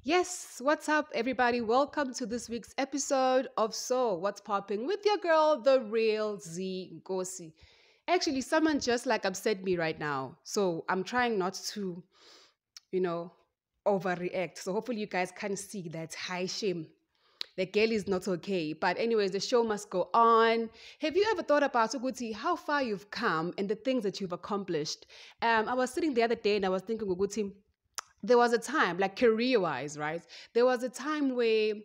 Yes, what's up, everybody? Welcome to this week's episode of So What's Popping with your girl, the real Z Ngosi. Actually, someone just like upset me right now, so I'm trying not to, you know, overreact. So hopefully, you guys can see that high shame. The girl is not okay. But anyways, the show must go on. Have you ever thought about Uguti, how far you've come and the things that you've accomplished? I was sitting the other day and I was thinking, Uguti, there was a time, like career wise, right? There was a time where,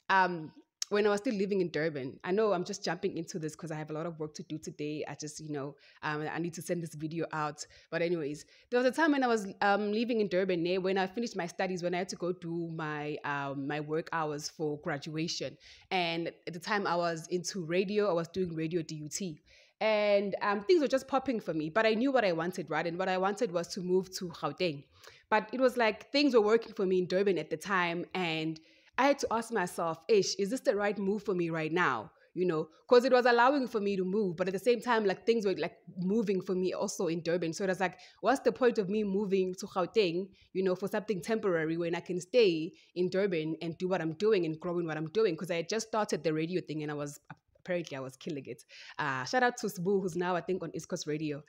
um, when I was still living in Durban, I know I'm just jumping into this because I have a lot of work to do today. I just, I need to send this video out. But anyways, there was a time when I was living in Durban, when I finished my studies, when I had to go do my work hours for graduation. And at the time I was into radio, I was doing radio DUT. And things were just popping for me, but I knew what I wanted, right? And what I wanted was to move to Gauteng. But it was like things were working for me in Durban at the time. And I had to ask myself, Ish, is this the right move for me right now? Because it was allowing for me to move, but at the same time, like things were like moving for me also in Durban. So it was like, what's the point of me moving to Gauteng, for something temporary when I can stay in Durban and do what I'm doing and grow in what I'm doing? Because I had just started the radio thing and I was killing it. Shout out to Sbu, who's now I think on East Coast Radio.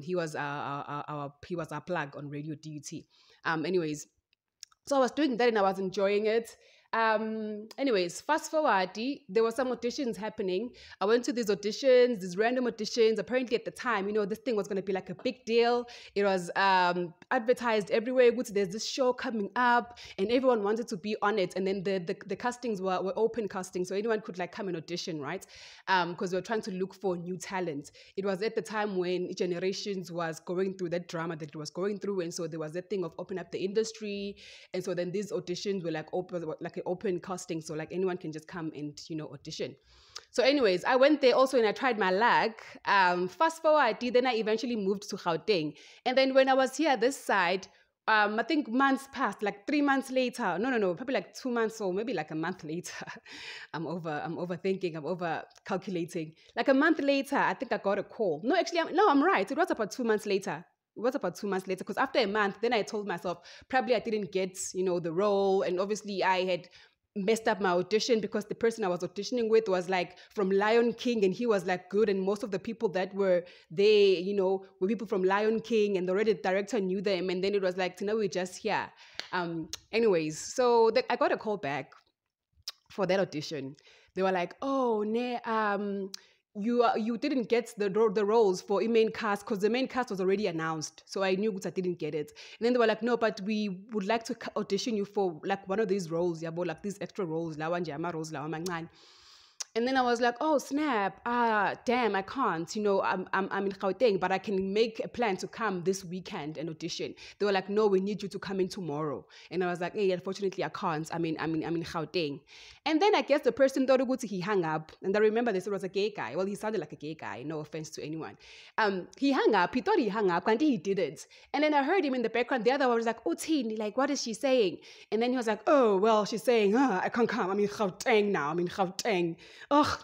He was our plug on Radio DUT. Anyways, so I was doing that and I was enjoying it. Anyways, fast forward, there were some auditions happening. I went to these auditions, these random auditions. Apparently at the time, this thing was going to be like a big deal. It was advertised everywhere. There's this show coming up and everyone wanted to be on it. And then the castings were open castings. So anyone could like come and audition, right? Because we were trying to look for new talent. It was at the time when Generations was going through that drama that it was going through. And so there was that thing of open up the industry. And so then these auditions were like open casting, so like anyone can just come and audition. So anyways, I went there also and I tried my luck. Fast forward, then I eventually moved to Gauteng. And then when I was here this side, I think months passed, like 3 months later. No, probably like 2 months or maybe like a month later. I'm overthinking, I'm over calculating. Like a month later, I think I got a call. No, actually, I'm right. It was about 2 months later. It was about 2 months later because after a month, then I told myself probably I didn't get, the role. And obviously I had messed up my audition because the person I was auditioning with was like from Lion King and he was like good. And most of the people that were there, were people from Lion King and already the director knew them. And then it was like, we're just here. Anyways, so I got a call back for that audition. They were like, oh, you didn't get the roles for a main cast because the main cast was already announced. So I knew I didn't get it. And then they were like, no, but we would like to audition you for like one of these roles, like these extra roles, lawa njama roles, lawa mancane. And then I was like, oh, snap. Damn, I can't. I'm in Gauteng, but I can make a plan to come this weekend and audition. They were like, no, we need you to come in tomorrow. And I was like, hey, unfortunately, I can't. I'm in Gauteng. And then I guess the person thought he hung up. And I remember this was a gay guy. Well, he sounded like a gay guy. No offense to anyone. He hung up. He thought he hung up, and he didn't. And then I heard him in the background. The other one was like, oh, Tini, like, what is she saying? And then he was like, oh, well, she's saying, I can't come. I'm in Gauteng now. I'm in Gauteng. Oh,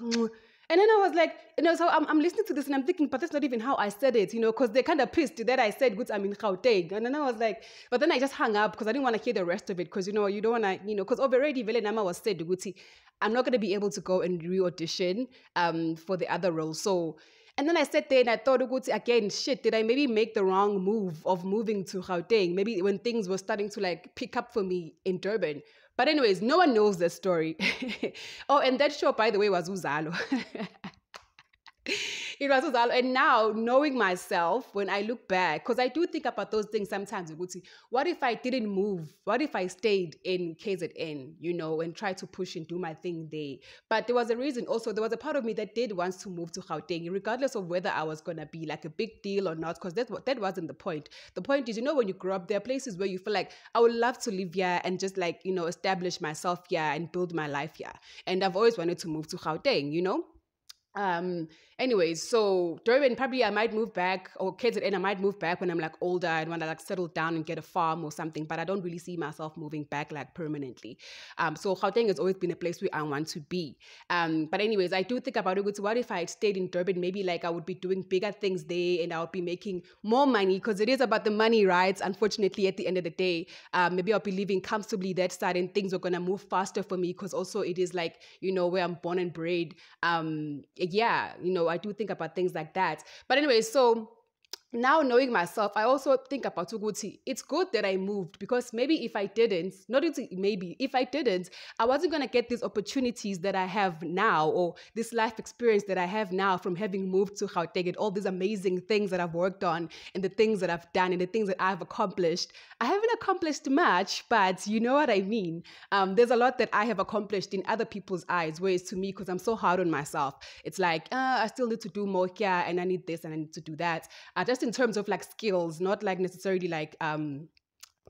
and then I was like, so I'm listening to this and I'm thinking, but that's not even how I said it, because they're kind of pissed that I said, good, I'm in Gauteng. And then I was like, but then I just hung up because I didn't want to hear the rest of it because, you don't want to, because already Vele Nama was said, Guti, I'm not going to be able to go and re-audition for the other role. So, and then I sat there and I thought, Guti, again, shit, did I maybe make the wrong move of moving to Gauteng? Maybe when things were starting to like pick up for me in Durban. But anyways, no one knows the story. Oh, and that show, by the way, was Uzalo. It was Uzalo. And now, knowing myself, when I look back, because I do think about those things sometimes, what if I didn't move? What if I stayed in KZN, and tried to push and do my thing there? But there was a reason also, there was a part of me that did want to move to Gauteng, regardless of whether I was going to be like a big deal or not, because that wasn't the point. The point is, when you grow up, there are places where you feel like, I would love to live here and just like, establish myself here and build my life here. And I've always wanted to move to Gauteng, Anyways, so Durban, probably I might move back, or KZN, I might move back when I'm like older and when I like settle down and get a farm or something. But I don't really see myself moving back like permanently. So Gauteng has always been a place where I want to be. But anyways, I do think about it. So what if I had stayed in Durban? Maybe like I would be doing bigger things there and I would be making more money, because it is about the money, right? Unfortunately, at the end of the day, maybe I'll be living comfortably that side and things are gonna move faster for me, because also it is like, where I'm born and bred. Yeah, I do think about things like that. But anyway, so now knowing myself, I also think about Uguti. It's good that I moved, because maybe if I didn't, not even maybe, if I didn't, I wasn't going to get these opportunities that I have now, or this life experience that I have now from having moved to Gauteng, and all these amazing things that I've worked on and the things that I've done and the things that I've accomplished. I haven't accomplished much, but you know what I mean. There's a lot that I have accomplished in other people's eyes, whereas to me, because I'm so hard on myself, it's like, I still need to do more here, and I need this and I need to do that. Just in terms of like skills, not like necessarily like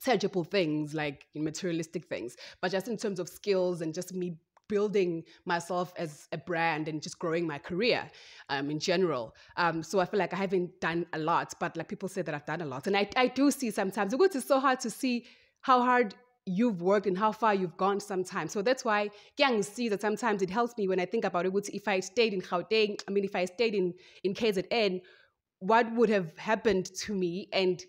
tangible things, like materialistic things, but just in terms of skills and just me building myself as a brand and just growing my career in general. So I feel like I haven't done a lot, but like people say that I've done a lot. And I do see sometimes, it's so hard to see how hard you've worked and how far you've gone sometimes. So that's why I see that sometimes it helps me when I think about it. If I stayed in Gauteng, if I stayed in KZN, what would have happened to me? And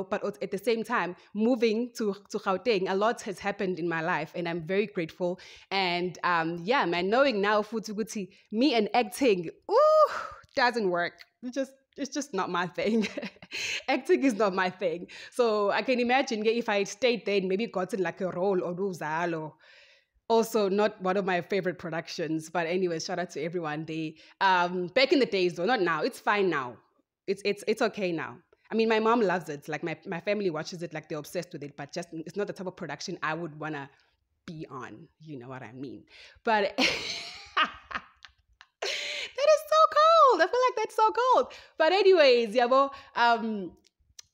but at the same time, moving to Gauteng, a lot has happened in my life and I'm very grateful. And yeah, man, knowing now Futuguti, me and acting, doesn't work. It's just not my thing. Acting is not my thing. So I can imagine if I stayed there and maybe gotten like a role or Ruzalo. Also not one of my favorite productions, but anyway, shout out to everyone. They back in the days though, not now. It's fine now. It's okay now. I mean, my mom loves it. Like my family watches it, like they're obsessed with it, but just it's not the type of production I would wanna be on. You know what I mean? But that is so cold. I feel like that's so cold. But anyways, Yabo,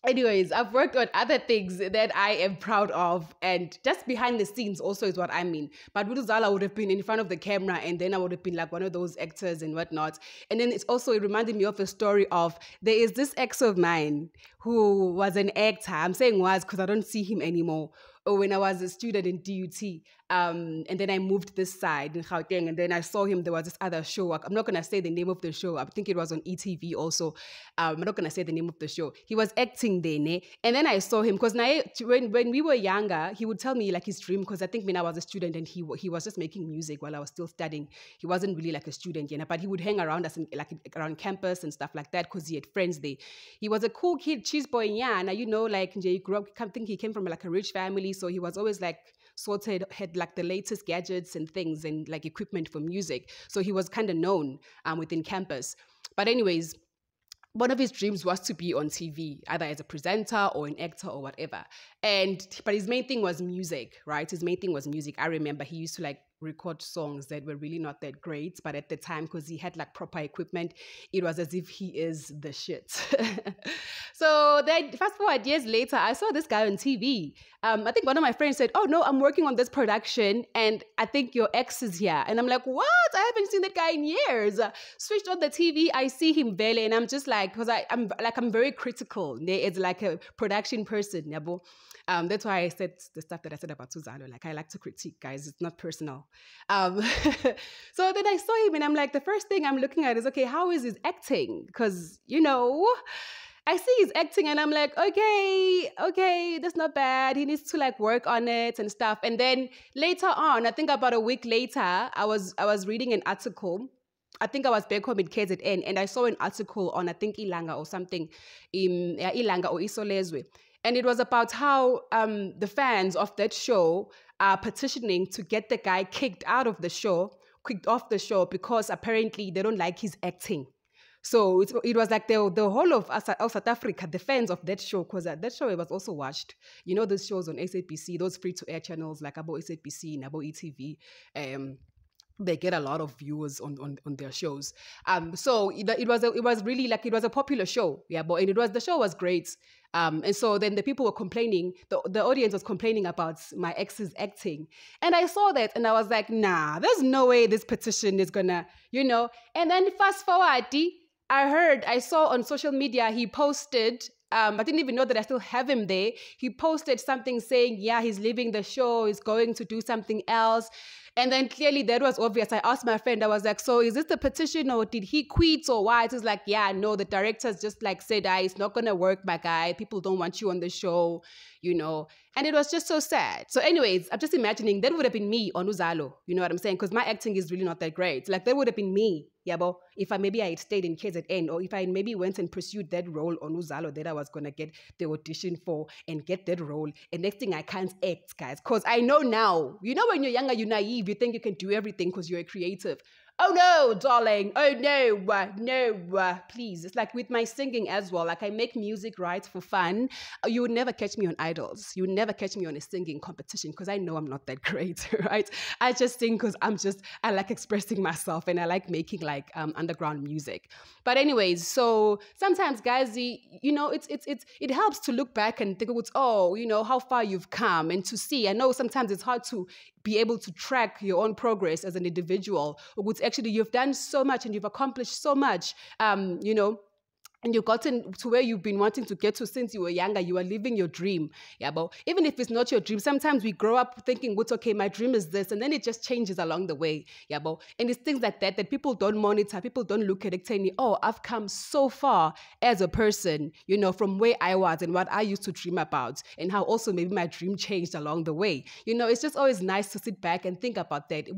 I've worked on other things that I am proud of, and just behind the scenes also is what I mean. But Wuduzala would have been in front of the camera, and then I would have been like one of those actors and whatnot. And then it reminded me of a story of, there is this ex of mine who was an actor. I'm saying was because I don't see him anymore. Or when I was a student in DUT, and then I moved this side in Gauteng, and then I saw him. There was this other show. I'm not gonna say the name of the show. I think it was on ETV also. I'm not gonna say the name of the show. He was acting there, and then I saw him because when we were younger, he would tell me like his dream. Because I think when I was a student and he was just making music while I was still studying. He wasn't really like a student, but he would hang around us like around campus and stuff like that because he had friends there. He was a cool kid, cheese boy, like he grew up. I think he came from like a rich family. So he was always like sorted, had like the latest gadgets and things and like equipment for music. So he was kind of known within campus. But anyways, one of his dreams was to be on TV, either as a presenter or an actor or whatever. But his main thing was music, right? His main thing was music. I remember he used to like record songs that were really not that great, but at the time, because he had like proper equipment, it was as if he is the shit. So then fast forward years later, I saw this guy on TV. I think one of my friends said, "Oh no, I'm working on this production and I think your ex is here." And I'm like, "What? I haven't seen that guy in years." Switched on the TV, I see him barely, and I'm just like, because I'm very critical. It's like a production person, yabo. That's why I said the stuff that I said about Suzano. Like, I like to critique, guys. It's not personal. So then I saw him and I'm like, the first thing I'm looking at is, okay, how is his acting? Because, I see his acting and I'm like, okay, that's not bad. He needs to like work on it and stuff. And then later on, I think about a week later, I was reading an article. I think I was back home in KZN and I saw an article on, I think, Ilanga or something, Ilanga or Isolezwe. And it was about how the fans of that show are petitioning to get the guy kicked off the show because apparently they don't like his acting. So it was like the whole of South Africa, the fans of that show, because that show was also watched. Those shows on SABC, those free-to-air channels like Abo SABC and Abo ETV, they get a lot of viewers on their shows. So it was really like, it was a popular show, but the show was great. And so then the people were complaining, the audience was complaining about my ex's acting. And I saw that and I was like, nah, there's no way this petition is gonna, And then fast forward, I saw on social media he posted. I didn't even know that I still have him there. He posted something saying, yeah, he's leaving the show, he's going to do something else. And then clearly that was obvious. I asked my friend, I was like, so is this the petition or did he quit or why? It was like, yeah, no, the directors just like said, it's not going to work, my guy. People don't want you on the show, you know. And it was just so sad. So anyways, I'm just imagining that would have been me on Uzalo. You know what I'm saying? Because my acting is really not that great. Like that would have been me, Yabo, if I had stayed in KZN or if I maybe went and pursued that role on Uzalo that I was going to get the audition for and get that role. And next thing I can't act, guys. Because I know now, you know when you're younger, you're naive, you think you can do everything because you're a creative. Oh no, darling. Oh no, please. It's like with my singing as well. Like I make music, right, for fun. You would never catch me on Idols. You would never catch me on a singing competition because I know I'm not that great, right? I just sing because I like expressing myself and I like making like underground music. But anyways, so sometimes guys, you know, it helps to look back and think, oh, you know, how far you've come and to see. I know sometimes it's hard to be able to track your own progress as an individual. Actually, you've done so much and you've accomplished so much, you know, and you've gotten to where you've been wanting to get to since you were younger. You are living your dream. Yeah, but even if it's not your dream, sometimes we grow up thinking, what's okay, my dream is this. And then it just changes along the way. Yeah, but and it's things like that people don't monitor. People don't look at it saying, oh, I've come so far as a person, you know, from where I was and what I used to dream about and how also maybe my dream changed along the way. You know, it's just always nice to sit back and think about that.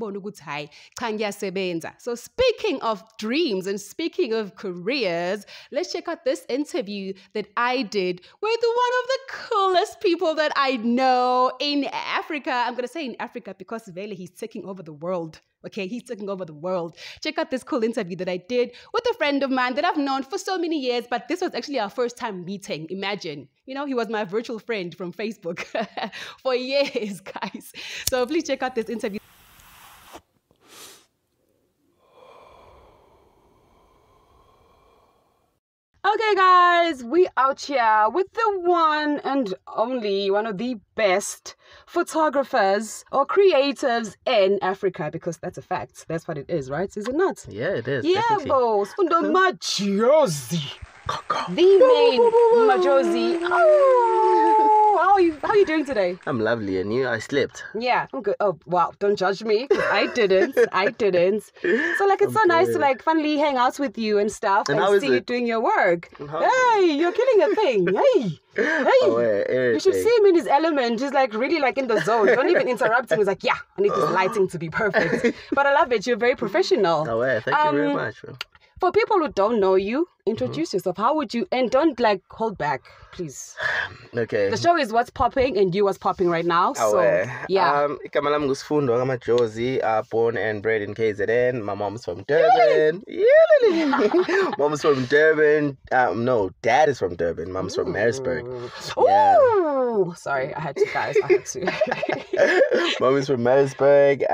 So speaking of dreams and speaking of careers, let's check out this interview that I did with one of the coolest people that I know in Africa. I'm going to say in Africa because Vele, he's taking over the world. Okay, he's taking over the world. Check out this cool interview that I did with a friend of mine that I've known for so many years, but this was actually our first time meeting. Imagine, you know, he was my virtual friend from Facebook for years, guys. So please check out this interview. Okay, guys, we out here with the one and only one of the best photographers or creatives in Africa, because that's a fact. That's what it is, right? Is it not? Yeah, it is. Yeah, definitely. boss. Majozi. The main Majozi. Oh, how are you doing today? I'm lovely, and you? I slept. Yeah, I'm good. Oh, wow. Don't judge me. I didn't. So, like, it's so nice to, like, finally hang out with you and stuff and see you doing your work. Hey, you're killing a thing. Hey. You should see him in his element. He's, like, really, like, in the zone. Don't even interrupt him. He's like, yeah, I need this lighting to be perfect. But I love it. You're very professional. Oh, yeah. Thank you very much, bro. For people who don't know you, introduce yourself. How would you, and don't like hold back, please. Okay. The show is what's popping and you what's popping right now. So, yeah. Igama lami nguSifundo Majozi, born and bred in KZN. My mom's from Durban. Mom's from Durban. No, dad is from Durban. Mom's from Maritzburg. Ooh. Sorry, I had to, guys. I had to. Mom is from Maritzburg.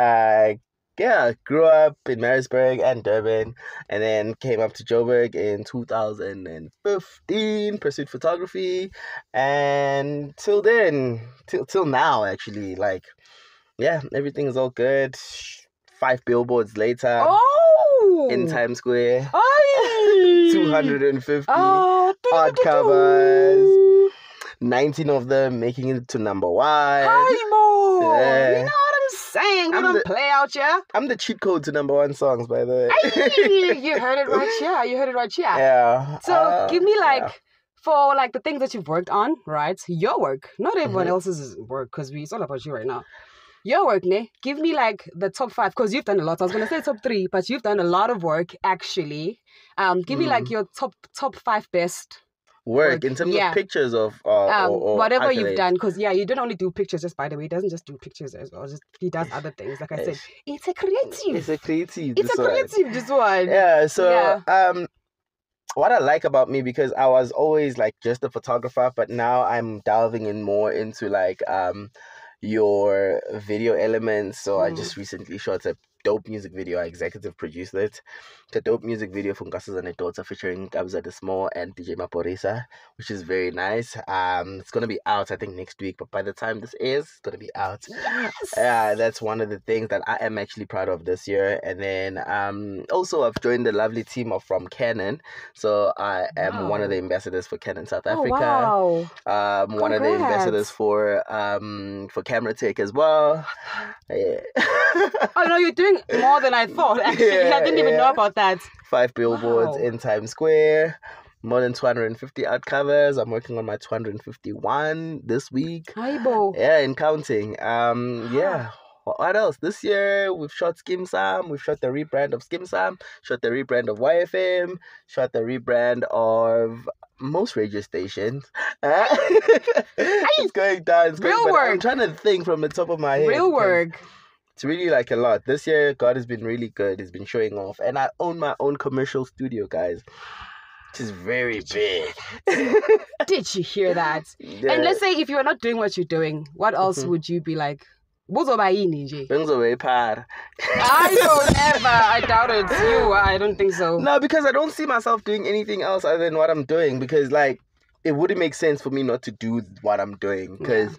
Grew up in Maritzburg and Durban, and then came up to Joburg in 2015, pursued photography, and till then, till now, actually, like, yeah, everything is all good. 5 billboards later, in Times Square, 250 odd covers, 19 of them making it to number 1. You know saying we don't play out here. I'm the cheat code to number 1 songs, by the way. You heard it right here. Yeah. So give me for like the things that you've worked on, right? Your work, not everyone else's work, because it's all about you right now. Your work, ne? Give me like the top 5, because you've done a lot. I was gonna say top 3, but you've done a lot of work actually. Give me like your top 5 best work in terms of pictures of or whatever accolades. You've done, because you don't only do pictures. Just by the way, he doesn't just do pictures as well. He does other things. Like I said, it's a creative. This one. Yeah. So what I like about me, because I was always like just a photographer, but now I'm delving in more into like your video elements. So I just recently shot a dope music video. I executive produced it. It's a dope music video from Nkosazana Daughter featuring Kabza De Small and DJ Maporisa, which is very nice. It's gonna be out I think next week, but by the time this airs, it's gonna be out. Yes. That's one of the things that I am actually proud of this year. And then also I've joined the lovely team from Canon, so I am one of the ambassadors for Canon South Africa. Oh, wow. One of the ambassadors for Camera Tech as well. Yeah. Oh no, you're doing more than I thought. Actually, I didn't even know about that. 5 billboards in Times Square. More than 250 art covers. I'm working on my 251 this week. Aibo. Yeah, and counting. Yeah. What else? This year we've shot Skim Sam. We've shot the rebrand of Skim Sam. Shot the rebrand of YFM. Shot the rebrand of most radio stations. It's going down. It's Real going, work. I'm trying to think from the top of my head. Real work. It's really like a lot. This year, God has been really good. He's been showing off. And I own my own commercial studio, guys. Which is very big. Did you hear that? Yeah. And let's say if you are not doing what you're doing, what else would you be like? Things are very par. I don't ever. I doubt it. You, I don't think so. No, because I don't see myself doing anything else other than what I'm doing. Because, like, it wouldn't make sense for me not to do what I'm doing. Because,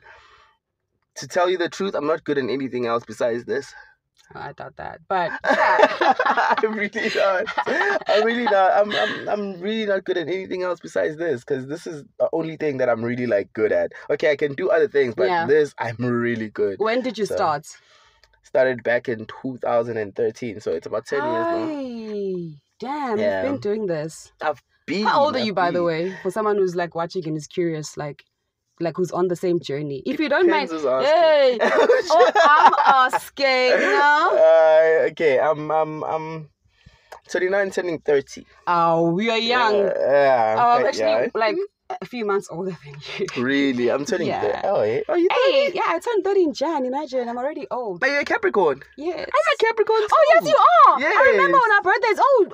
to tell you the truth, I'm not good at anything else besides this. I doubt that, but I'm really not. I'm really not. I'm really not good at anything else besides this, because this is the only thing that I'm really like good at. Okay, I can do other things, but this I'm really good. When did you start? Started back in 2013, so it's about 10 years now. Damn, you've been doing this. I've been. How old are you, by the way? For someone who's like watching and is curious, like who's on the same journey. If you don't mind, hey, I'm asking. Okay, I'm 29, turning 30. Oh, we are young. I'm actually young. like a few months older than you. Really? I'm turning 30. Oh, yeah. Oh, you 30? Hey, yeah, I turned 30 in Jan. Imagine, I'm already old. But you're a Capricorn. Yes. I'm a Capricorn too. Oh, yes, you are. Yes. I remember on our birthdays. Oh,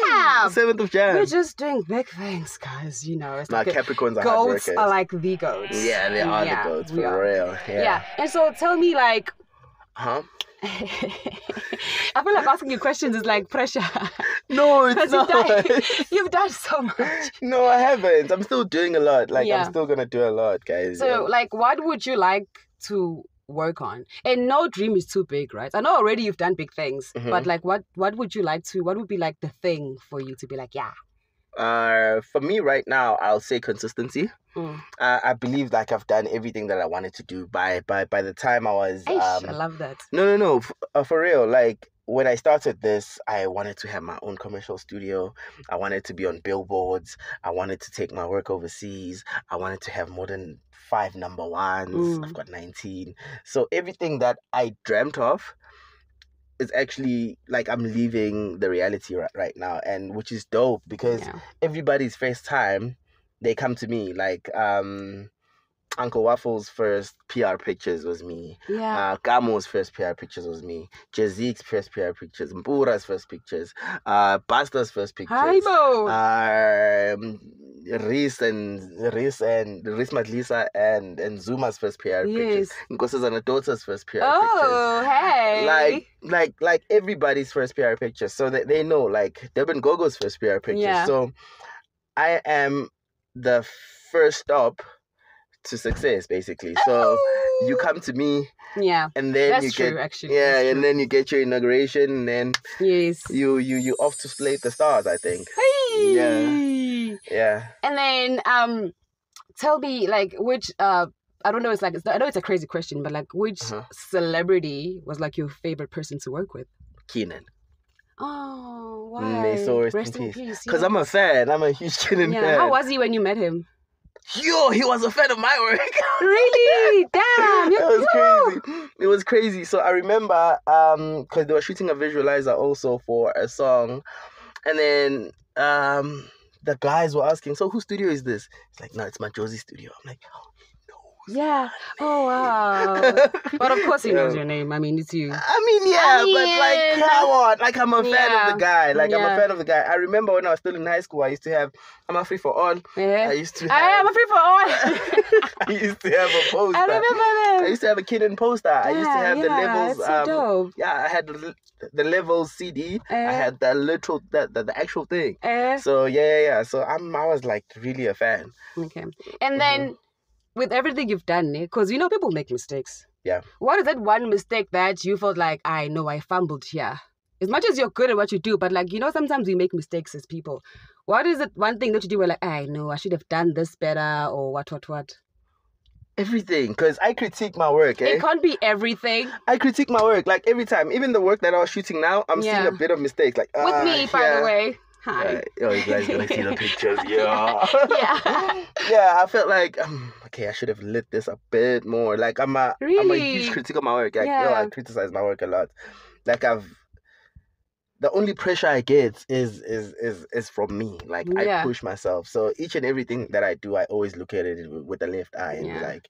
snap. 7th of Jan. We're just doing big things, guys. You know, it's like goats Capricorns are hard workers. are like the goats. Yeah, they are the goats, for real. Yeah. And so tell me, like... Huh? I feel like asking you questions is like pressure. No, it's not. You've done so much. No, I haven't. I'm still doing a lot. Like, I'm still going to do a lot, guys. So, like, what would you like to work on? And no dream is too big, right? I know already you've done big things, but like, what would you like to, what would be like the thing for you to be like, yeah? For me right now, I'll say consistency. I believe like I've done everything that I wanted to do by the time I was. I love that. No, for real. Like when I started this, I wanted to have my own commercial studio. I wanted to be on billboards. I wanted to take my work overseas. I wanted to have more than 5 number ones. I've got 19. So everything that I dreamt of, it's actually like I'm leaving the reality right now, and which is dope because everybody's first time they come to me. Like Uncle Waffle's first PR pictures was me. Gamo's first PR pictures was me. Jazik's first PR pictures. Mpura's first pictures. Basta's first pictures. Reese Madlisa and Zuma's first PR pictures. Nkosazana Daughter's first PR pictures. Hey. Like everybody's first PR pictures. So that they know, like Deben Gogo's first PR pictures. So I am the first stop to success, basically. So you come to me, and then that's you true, get actually. and then you get your inauguration, and then you off to slate the stars, I think. Yeah. And then tell me, like, which I don't know, I know it's a crazy question, but like, which celebrity was like your favorite person to work with? Keenan. Oh, why? May so rest in peace. Because I'm a fan. I'm a huge Keenan fan. How was he when you met him? Yo, he was a fan of my work. Really? Damn. It was crazy. So I remember because they were shooting a visualizer also for a song, and then the guys were asking, so whose studio is this? It's like, no, it's my Josie studio. I'm like, oh, no Yeah. Oh wow. But of course he knows your name. I mean, it's you. But like, come on. Like, I'm a fan of the guy. I'm a fan of the guy. I remember when I was still in high school, I used to have I'm a free for all. Yeah. I used to I'm a free for all. I used to have a poster. I remember them. I used to have a Kidden poster. I used to have the levels. So dope. Yeah, I had the levels CD. I had the literal the actual thing. So yeah. So I was like really a fan. Okay. And then with everything you've done, because people make mistakes. Yeah. What is that one mistake that you felt like, I know I fumbled here? As much as you're good at what you do, but like, sometimes we make mistakes as people. What is it one thing that you do where like, I know I should have done this better or what? Everything, because I critique my work. It can't be everything. I critique my work like every time. Even the work that I was shooting now, I'm seeing a bit of mistakes. Like with me, by the way. Hi. Oh, you guys gonna see the pictures? Yeah. Yeah. Yeah, I felt like okay, I should have lit this a bit more. Like I'm a huge critic of my work. Like I criticize my work a lot. Like the only pressure I get is from me. Like I push myself. So each and everything that I do, I always look at it with the left eye and be like,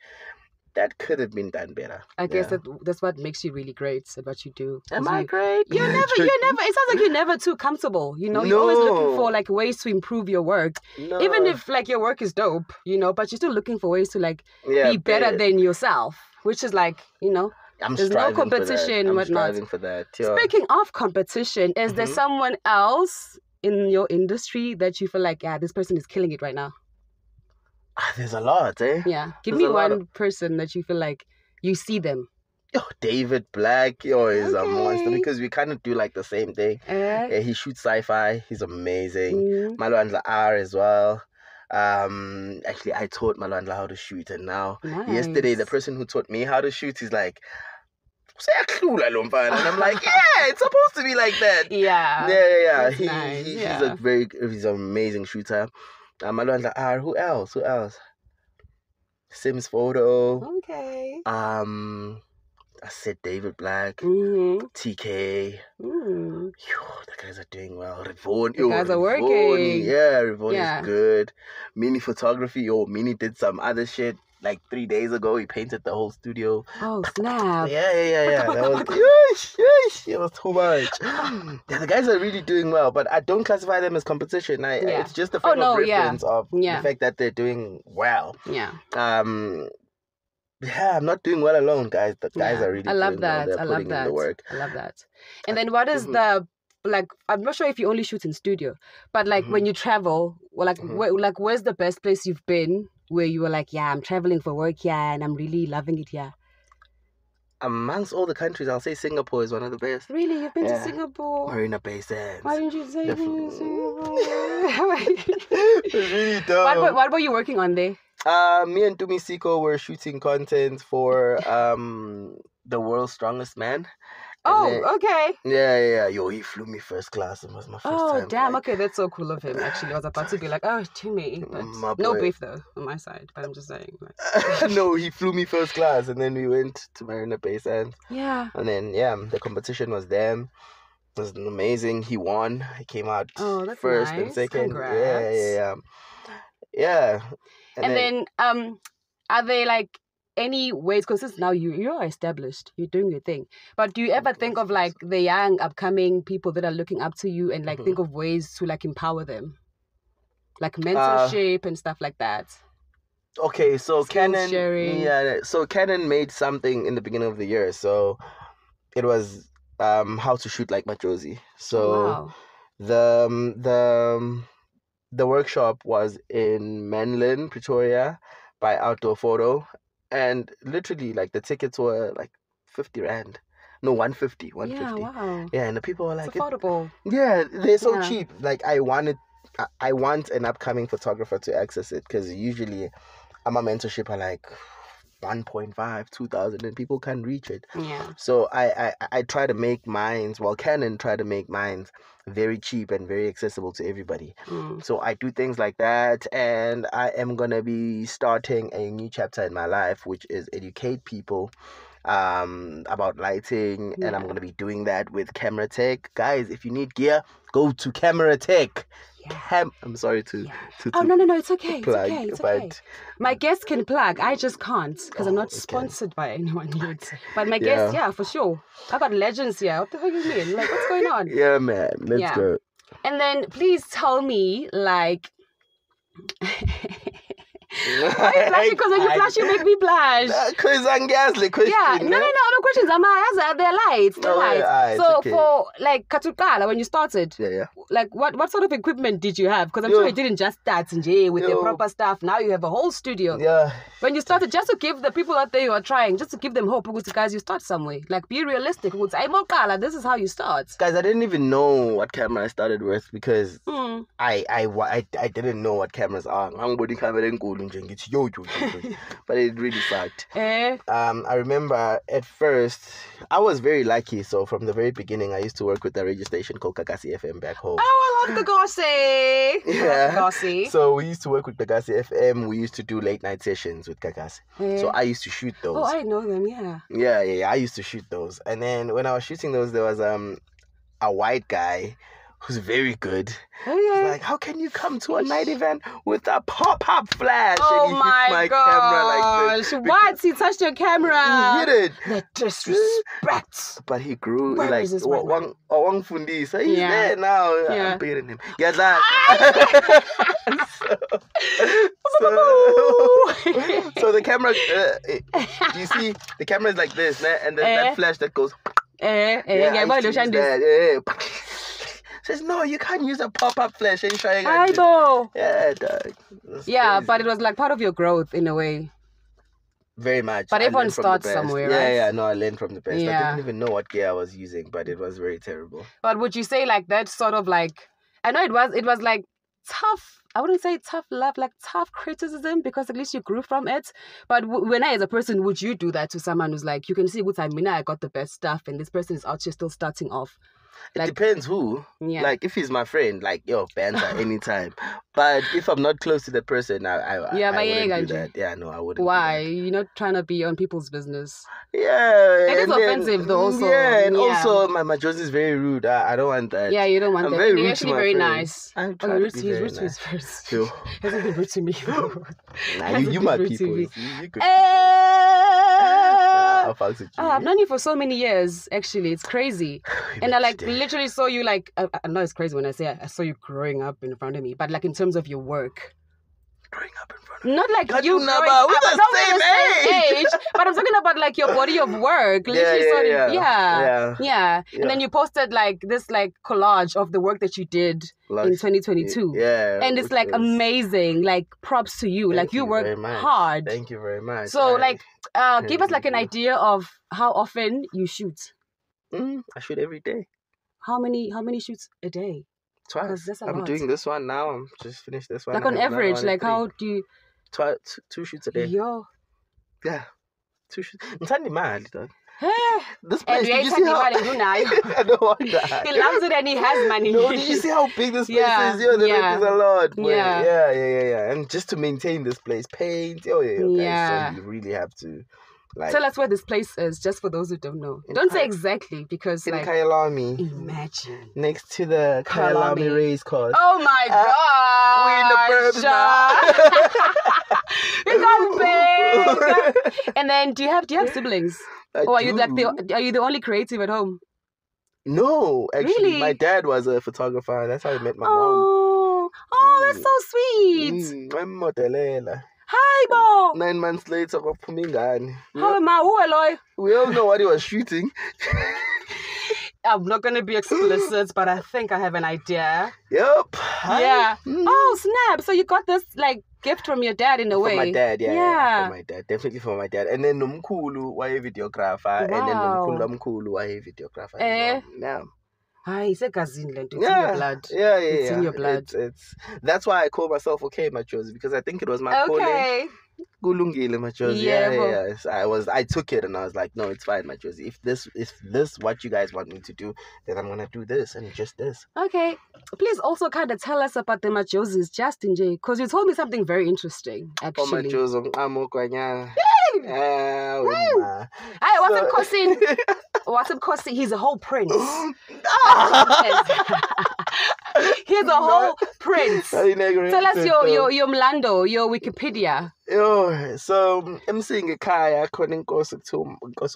that could have been done better. I guess that's what makes you really great at what you do. Am I great? You're never. It sounds like you're never too comfortable. You're always looking for like ways to improve your work. No. Even if like your work is dope, but you're still looking for ways to like be better than yourself, which is like there's no competition. I'm striving for that. Yeah. Speaking of competition, is there someone else in your industry that you feel like, this person is killing it right now? There's a lot, eh? Yeah. Give me one person that you feel like you see them. David Black, is a monster because we kind of do like the same thing. He shoots sci-fi. He's amazing. Malwandla R as well. Actually, I taught Malwandla how to shoot, and now yesterday the person who taught me how to shoot is like, and I'm like, yeah, it's supposed to be like that. Yeah. He's an amazing shooter. Malwandla R. Who else? Sims Photo. Okay. I said David Black. TK. The guys are doing well. Rivon. The guys are working. Yeah, Rivon is good. Mini photography. Mini did some other shit. Like 3 days ago, he painted the whole studio. Oh, snap. Yeah. That was, it was too much. The guys are really doing well, but I don't classify them as competition. It's just a frame of reference of the fact that they're doing well. Yeah. I'm not doing well alone, guys. The guys are really doing well. They're putting in the work. I love that. And then what is the... Like, I'm not sure if you only shoot in studio, but like when you travel, where's the best place you've been where you were like, I'm traveling for work here and I'm really loving it here? Amongst all the countries, I'll say Singapore is one of the best. Really? You've been to Singapore? Marina Bay Sands. Why didn't you say Singapore? Really dumb. What were you working on there? Me and Tumi Siko were shooting content for The World's Strongest Man. Okay. Yeah. He flew me first class. It was my first time. Oh, damn. Okay, that's so cool of him, actually. I was about to be like, to me. But no beef, though, on my side. But I'm just saying. Like... No, he flew me first class. And then we went to Marina Bay Sands. Yeah. And then, the competition was them. It was amazing. He won. He came out first and second. Congrats. Yeah. And then are they like any ways, because since now you're established, you're doing your thing, but do you ever think of like the young upcoming people that are looking up to you and like think of ways to like empower them, like mentorship and stuff like that? Okay, so Canon sharing. So Canon made something in the beginning of the year. So it was how to shoot like Majosi. So the workshop was in Manlin, Pretoria, by Outdoor Photo. And literally, like, the tickets were, like, 50 rand. No, 150. Yeah, wow. Yeah, and the people were like... It's affordable. Yeah, they're so cheap. Like, I want an upcoming photographer to access it, because usually my mentorship are, like, 1.5, 2,000, and people can't reach it. Yeah. So I try to make mines, Canon try to make mines very cheap and very accessible to everybody. So I do things like that, and I am gonna be starting a new chapter in my life, which is educate people about lighting, and I'm gonna be doing that with Camera Tech. Guys, if you need gear, go to Camera Tech. I'm sorry to Oh, no, it's okay. plug, It's okay. My guests can plug. I just can't because I'm not sponsored by anyone yet. But my guests, for sure. I got legends here. What the hell you mean? Like, what's going on? Yeah, man. Let's go. And then please tell me, like... Why are you blushing? Because when you blush, you make me blush. Because I'm gasly question. Yeah, no, questions. They're lights. So for like Katukala, when you started, like what sort of equipment did you have? Because I'm sure you didn't just start with your proper stuff. Now you have a whole studio. Yeah. When you started, just to give the people out there who are trying, just to give them hope, because guys, you start somewhere. Like be realistic. This is how you start. Guys, I didn't even know what camera I started with because I didn't know what cameras are. But it really sucked. I remember at first I was very lucky. So from the very beginning, I used to work with a radio station called Kakasi FM back home. Oh, I love Kakasi. Yeah. So we used to work with Kakasi FM. We used to do late night sessions with Kakasi. So I used to shoot those. Oh, I know them. Yeah. Yeah. I used to shoot those, and then when I was shooting those, there was a white guy who's very good. Oh, yeah. He's like, how can you come to a night event with a pop-up flash? Oh, and he hits my camera like this. What? He touched your camera? He hit it. The disrespect. But he grew. Where like, is this white man? Wang Fundi. So he's there now. I'm beating him. Get that. So the camera, you see, the camera is like this, and then that flash that goes. Says, no, you can't use a pop-up flash. I know. Yeah, dog. Yeah, but it was like part of your growth in a way. Very much. But everyone starts somewhere, right? Yeah, no, I learned from the best. I didn't even know what gear I was using, but it was very terrible. But would you say like that sort of like, I know it was like tough, I wouldn't say tough love, like tough criticism, because at least you grew from it. But when I, as a person, would you do that to someone who's like, you can see, I got the best stuff and this person is out here still starting off? Like, it depends who. Yeah. Like, if he's my friend, like, banter anytime. But if I'm not close to the person, I wouldn't do that. Yeah, no, I wouldn't. Why? You're not trying to be on people's business. Yeah. It is offensive, though, also. Yeah, and also, my Josie is very rude. I don't want that. Yeah, you don't want that. Very rude. You're actually very nice. I'm trying to be very nice. He's rude to his first. He hasn't been rude to me. Nah, you my people. You could I've known you for so many years, actually. It's crazy. And I literally saw you I know it's crazy when I say I saw you growing up in front of me, but like in terms of your work. Growing up in front of me? Not like God, you we're the same age. But I'm talking about like your body of work. Literally yeah. And then you posted like this like collage of the work that you did in 2022. Yeah. And it's like amazing. Like props to you. Like you work hard. Thank you very much. So give us like an idea of how often you shoot. I shoot every day. How many shoots a day? Twice. I'm doing this one now. I'm just finished this one. Like on average, like how do you? Two shoots a day. Yo. Yeah. 2 shoots. I'm telling you, man, dog. This place, did you see how... I don't want that. He loves it and he has money. No, did you see how big this place is? The rent is a lot. Yeah. And just to maintain this place, paint. So you really have to. Tell us where this place is, just for those who don't know. Don't say exactly, because in Kyalami. Imagine. Next to the Kyalami race course. Oh my God! We're in the burbs now. You got big. And then, do you have siblings? Or are you the only creative at home? No, actually, really? My dad was a photographer. That's how I met my mom. Oh, that's so sweet. Hi, Bo. 9 months later, we all know what he was shooting. I'm not going to be explicit, but I think I have an idea. Yep. Yeah. Oh, snap. So you got this, gift from your dad in a way. From my dad, yeah. From my dad. Definitely from my dad. And then Numkulu, why a videographer. Wow. And then Numkulu, why a videographer. Yeah. It's a gazin lent. It's in your blood. Yeah. It's in your blood. That's why I call myself Okay Machozi, because I think it was my calling. Gulungile Machozi. Yeah. I took it and I was like, no, it's fine, Machozi. If this what you guys want me to do, then I'm gonna do this and just this. Okay. Please also kind of tell us about the Machozis, Justin J, because you told me something very interesting, actually. What's up, Kosi? He's a whole prince. Here's a whole print. Tell us your Mlando, your Wikipedia. Yo, so I'm seeing a Kaya Koso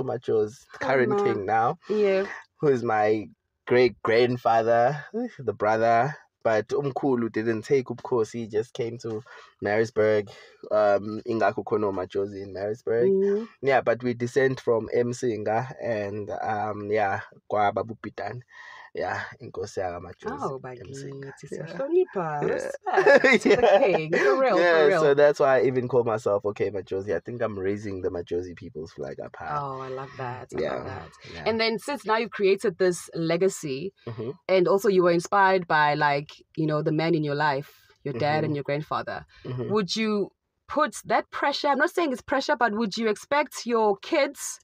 Macho's current king now. Yeah. Who is my great grandfather, the brother. But Umkulu didn't take up course. He just came to Maritzburg. Ingako Kono Machozi in Maritzburg. Mm-hmm. Yeah, but we descend from Msinga and Kwa Babu Pitan. Yeah, Inkosi Machozi. Oh, by For real. So that's why I even call myself Machozi. I think I'm raising the Machozi people's flag up high. Oh, I love that. I love that. Yeah. And then since now you've created this legacy, and also you were inspired by the man in your life, your dad and your grandfather, would you put that pressure? I'm not saying it's pressure, but would you expect your kids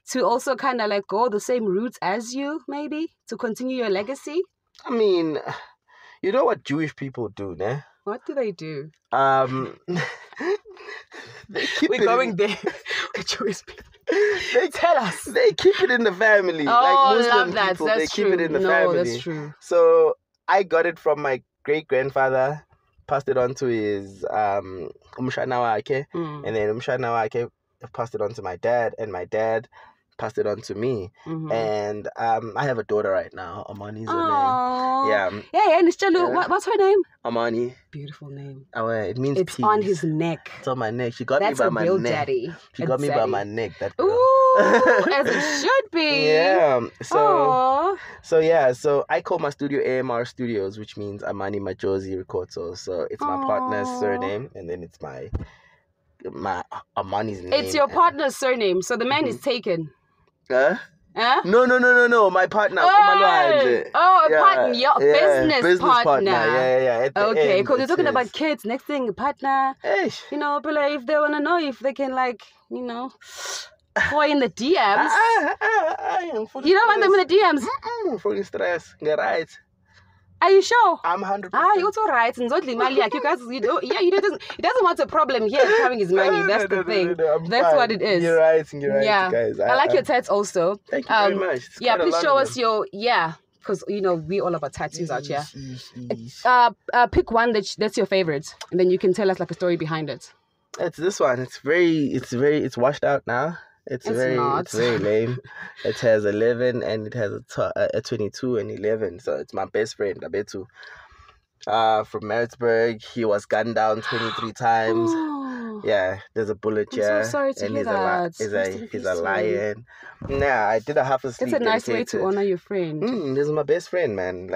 to also kind of go the same routes as you, maybe, to continue your legacy? I mean, you know what Jewish people do, né? What do they do? We're going there with Jewish people. Tell us. They keep it in the family. Oh, like Muslim love that. people, That's they true. keep it in the family. That's true. So I got it from my great-grandfather, passed it on to his Umshanawake, and then Umshanawake passed it on to my dad, and my dad passed it on to me. And I have a daughter right now. Amani's her name. Yeah. And what's her name? Amani. Beautiful name. Oh, it means it's peace. On his neck. It's on my neck. She got me by my neck. Daddy. She got me by my neck. That girl. Ooh, as it should be. Yeah. So I call my studio AMR Studios, which means Amani Machozi Ricordo. So it's my partner's surname, and then it's my Amani's name. It's your partner's surname, so the man is taken. Huh? Huh? No. My partner. Partner. Your business partner. Yeah. Okay, because you're talking about kids. Next thing, partner. Eish. But if they want to know if they can, boy in the DMs. You don't want them in the DMs? For stress. Get right. Are you sure? I'm 100%. You're all right. You guys, he doesn't want a problem here having his money. That's the thing. That's fine. What it is. You're right, guys. I like your tats also. Thank you very much. Please show us your, because, we all about tattoos out here. Pick one that's your favorite, and then you can tell us a story behind it. It's this one. It's washed out now. It's very lame. It has 11 and it has a 22 and 11. So it's my best friend, Abetu. From Maritzburg. He was gunned down 23 times. Oh. Yeah, there's a bullet here. I'm so sorry to hear that. He's a lion. Nah, I did a half a sleep. It's a nice way to honor your friend. This is my best friend, man.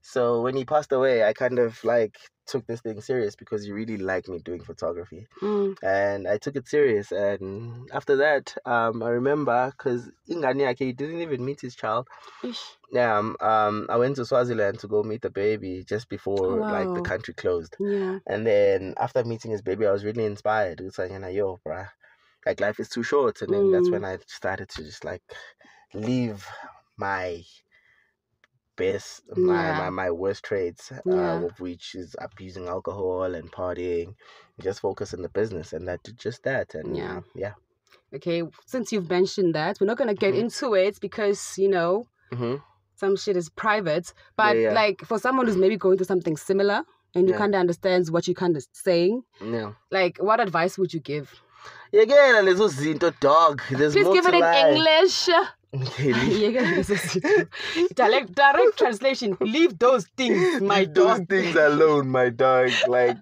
So when he passed away, I kind of took this thing serious because he really liked me doing photography. And I took it serious. And after that, I remember, because Ingani, he didn't even meet his child. I went to Swaziland to go meet the baby just before the country closed. Yeah. And then after meeting his baby, I was really inspired. It was like, yo, bruh, life is too short. And then that's when I started to just leave my best, my worst traits, of which is abusing alcohol and partying, just focus on the business, and I did just that. And okay, since you've mentioned that, we're not going to get into it because some shit is private, but for someone who's maybe going through something similar and you kind of understands what you're kind of saying, what advice would you give? Again, dog. Please give it in English. Direct translation. Leave those things, my dog. Those things alone, my dog. And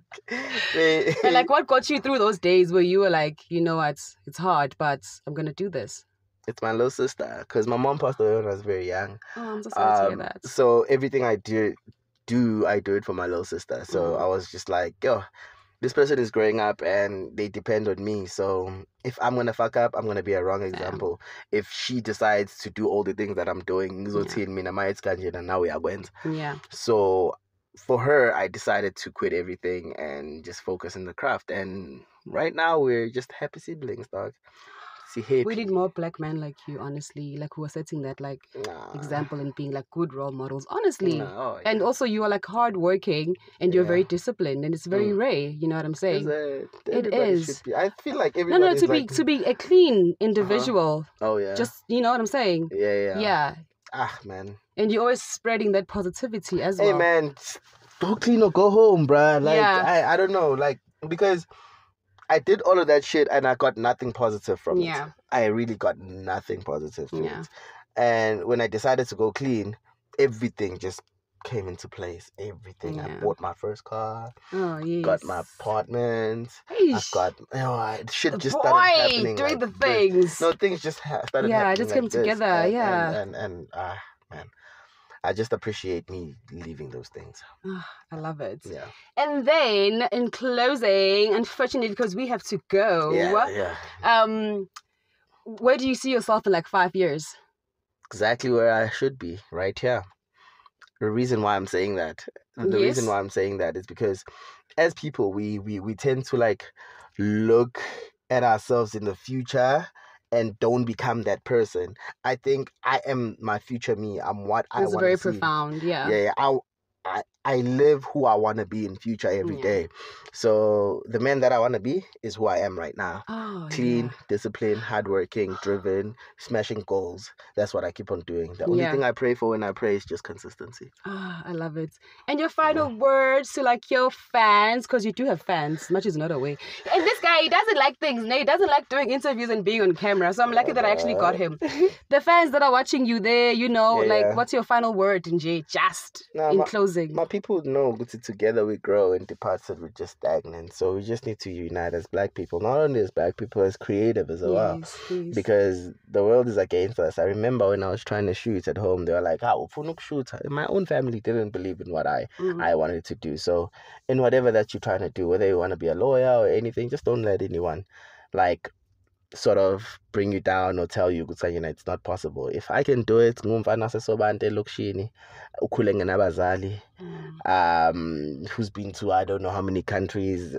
what got you through those days where you were like, you know what, it's hard, but I'm gonna do this? It's my little sister, because my mom passed away when I was very young. Oh, I'm so sorry to hear that. So everything I do it for my little sister. So I was just like, yo, this person is growing up and they depend on me. So if I'm going to fuck up, I'm going to be a wrong example. If she decides to do all the things that I'm doing, now we are going. Yeah. So for her, I decided to quit everything and just focus on the craft. And right now we're just happy siblings, dog. We need more black men like you, honestly, who are setting that example and being good role models, honestly. And also you are hardworking and you're very disciplined, and it's very rare. You know what I'm saying? It is. I feel like everybody. To be a clean individual. Oh yeah. Just you know what I'm saying? Yeah. Yeah. Man. And you're always spreading that positivity as Hey well. man, go clean or go home, bruh. Like Yeah. I don't know, like because I did all of that shit and I got nothing positive from it. I really got nothing positive to it. And when I decided to go clean, everything just came into place. Everything. I bought my first car. Oh, yes. Got my apartment. Eesh. I've got shit just started happening. Doing like the things. This. No, things just started happening. Yeah, just came together. And man, I just appreciate me leaving those things. I love it. Yeah. And then in closing, unfortunately, because we have to go. Where do you see yourself in like 5 years? Exactly where I should be, right here. The reason why I'm saying that, is because as people, we tend to like look at ourselves in the future and don't become that person. I think I am my future me. I'm what I want to be. It's very profound, yeah. Yeah. I live who I want to be in future every day. So the man that I want to be is who I am right now. Clean, disciplined, hardworking, driven, smashing goals. That's what I keep on doing. The only thing I pray for when I pray is just consistency. I love it. And your final words to like your fans, because you do have fans, much is not away. And this guy, he doesn't like things. He doesn't like doing interviews and being on camera. So I'm lucky that I actually got him. The fans that are watching you there, what's your final word, Nje? Just in closing. My people know together we grow and departed we're just stagnant. So we just need to unite as black people, not only as black people, as creative as well. Yes. Because the world is against us. I remember when I was trying to shoot at home, they were like, shoot. My own family didn't believe in what I wanted to do. So in whatever that you're trying to do, whether you want to be a lawyer or anything, just don't let anyone like sort of bring you down or tell you it's not possible. If I can do it, who's been to I don't know how many countries,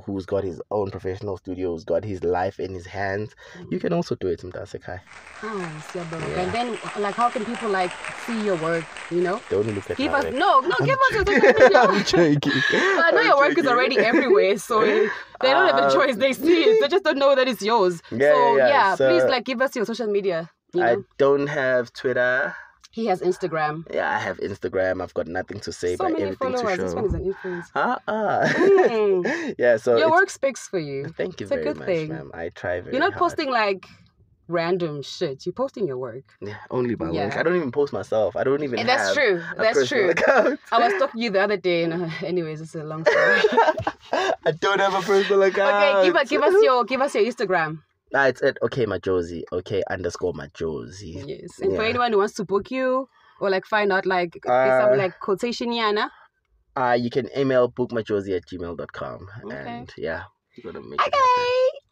who's got his own professional studio, who's got his life in his hands, you can also do it, Mtasekai. And then like how can people like see your work, Don't look at give us your social media. I'm joking. I know your work is already everywhere, so they don't have a choice. They see it, they just don't know that it's yours. So please like give us your social media. I don't have Twitter. He has Instagram. Yeah, I have Instagram. I've got nothing to say, but everything followers. to show. This one is an influence. Yeah, so your work speaks for you. Thank you very much, ma'am. I try very hard. You're not posting like random shit. You're posting your work. Yeah, only my work. I don't even post myself. I don't even have That's true. Account. I was talking to you the other day, and anyways, it's a long story. I don't have a personal account. Okay, give us your Instagram. It's at @Majozi, _Majozi. Yes. And for anyone who wants to book you or like find out like some like quotation yana. You can email bookmajozi@gmail.com. Okay. And you're gonna make it happen.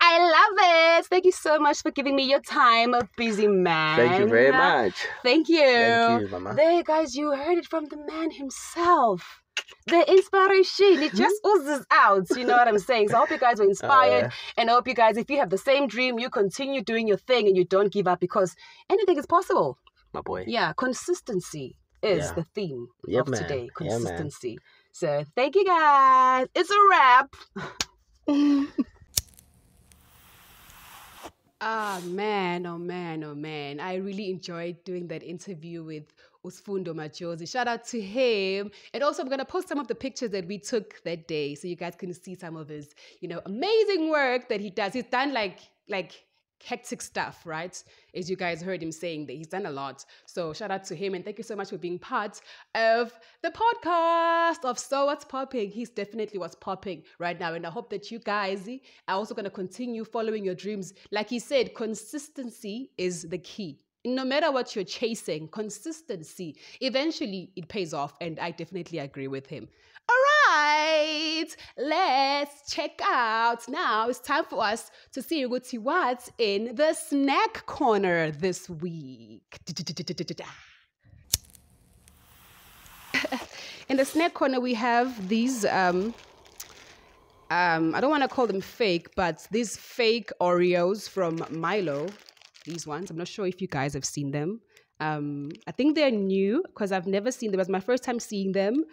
I love it. Thank you so much for giving me your time, a busy man. Thank you very much. Thank you. Thank you, Mama. There, guys, you heard it from the man himself. The inspiration, it just oozes out. You know what I'm saying? So I hope you guys were inspired. And I hope you guys, if you have the same dream, you continue doing your thing and you don't give up because anything is possible. My boy. Yeah, consistency is the theme of today. Consistency. So thank you guys. It's a wrap. Oh man. I really enjoyed doing that interview with Usfundo Majozi. Shout out to him. And also I'm going to post some of the pictures that we took that day so you guys can see some of his, amazing work that he does. He's done like hectic stuff, right? As you guys heard him saying that he's done a lot. So shout out to him and thank you so much for being part of the podcast of So What's Popping. He's definitely what's popping right now. And I hope that you guys are also going to continue following your dreams. Like he said, consistency is the key. No matter what you're chasing, consistency, eventually it pays off. And I definitely agree with him. All right, let's check out. Now it's time for us to see what's in the snack corner this week. In the snack corner, we have these, I don't want to call them fake, but these fake Oreos from Milo. These ones, I'm not sure if you guys have seen them. I think they're new because I've never seen them. It was my first time seeing them.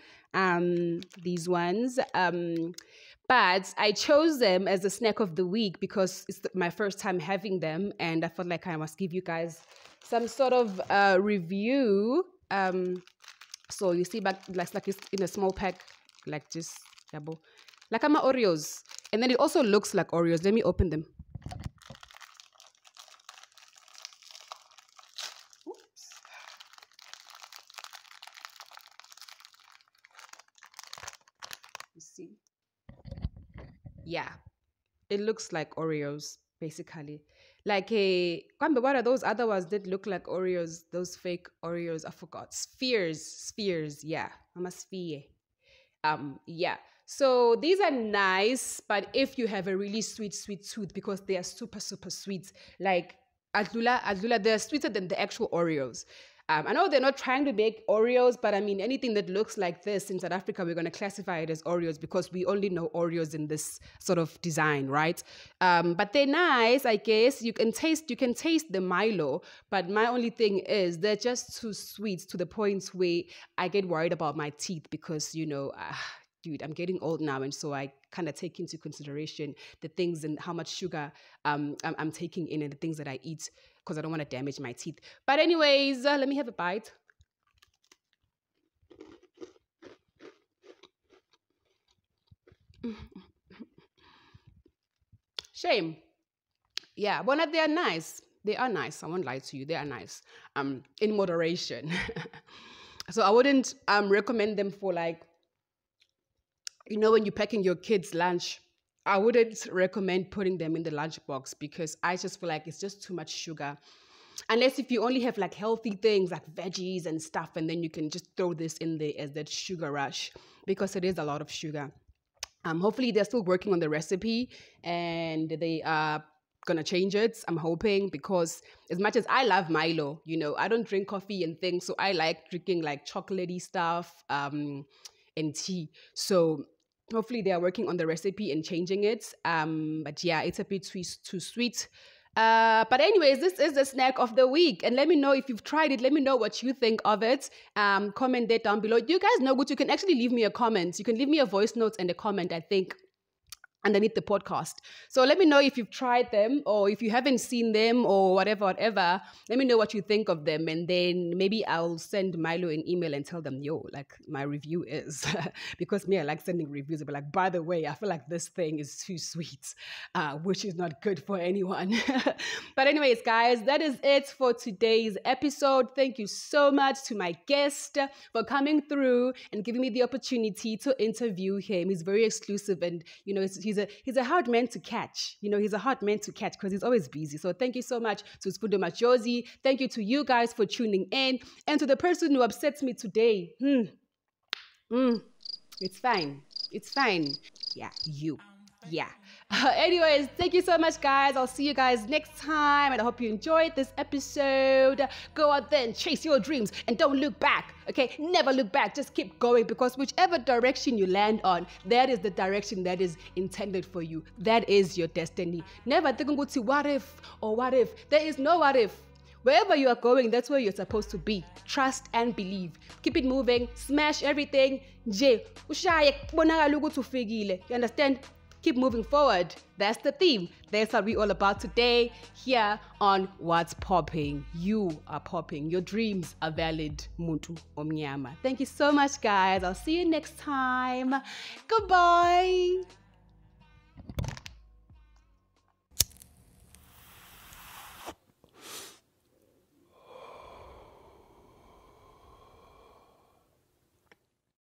These ones. But I chose them as the snack of the week because it's my first time having them. And I felt like I must give you guys some sort of review So you see back like it's in a small pack, like just like I'm Oreos. And then it also looks like Oreos. Let me open them. Oops. You see? Yeah. It looks like Oreos, basically. Like what are those other ones that look like Oreos? Those fake Oreos, I forgot. Spheres, yeah. I'm a sphere. Yeah. So these are nice, but if you have a really sweet tooth, because they are super sweet, like Adlula, they're sweeter than the actual Oreos. I know they're not trying to make Oreos, but I mean, anything that looks like this in South Africa, we're going to classify it as Oreos because we only know Oreos in this sort of design, right? But they're nice, I guess. You can taste the Milo, but my only thing is they're just too sweet to the point where I get worried about my teeth because, dude, I'm getting old now, and so I kind of take into consideration the things and how much sugar I'm taking in and the things that I eat because I don't want to damage my teeth. But anyways, let me have a bite. Shame. Yeah, but they are nice. They are nice. I won't lie to you. They are nice. In moderation. So I wouldn't recommend them for like, when you're packing your kids' lunch, I wouldn't recommend putting them in the lunchbox because I just feel like it's just too much sugar. Unless if you only have like healthy things like veggies and stuff, and then you can just throw this in there as that sugar rush because it is a lot of sugar. Hopefully they're still working on the recipe and they are gonna change it. I'm hoping, because as much as I love Milo, I don't drink coffee and things, so I like drinking like chocolatey stuff and tea. So hopefully they are working on the recipe and changing it. But yeah, it's a bit too sweet. But anyways, this is the snack of the week. And let me know if you've tried it. Let me know what you think of it. Comment that down below. You guys know what? You can actually leave me a comment. You can leave me a voice note and a comment, I think, underneath the podcast. So let me know if you've tried them or if you haven't seen them or whatever. Let me know what you think of them, and then maybe I'll send Milo an email and tell them, like my review is because I like sending reviews, but like, by the way, I feel like this thing is too sweet, which is not good for anyone. But anyways, guys, that is it for today's episode. Thank you so much to my guest for coming through and giving me the opportunity to interview him. He's very exclusive, and he's a hard man to catch. He's a hard man to catch because he's always busy. So thank you so much to Sfundo Majosi. Thank you to you guys for tuning in, and to the person who upsets me today. It's fine. Yeah, you. Yeah. Anyways, thank you so much, guys. I'll see you guys next time, and I hope you enjoyed this episode. Go out there and chase your dreams, and don't look back. Okay, never look back. Just keep going, because whichever direction you land on, that is the direction that is intended for you. That is your destiny. Never think about what if or what if. There is no what if. Wherever you are going, that's where you're supposed to be. Trust and believe. Keep it moving. Smash everything. You understand? Keep moving forward. That's the theme. That's what we're all about today here on What's Popping. You are popping. Your dreams are valid. Muntu omnyama. Thank you so much, guys. I'll see you next time. Goodbye.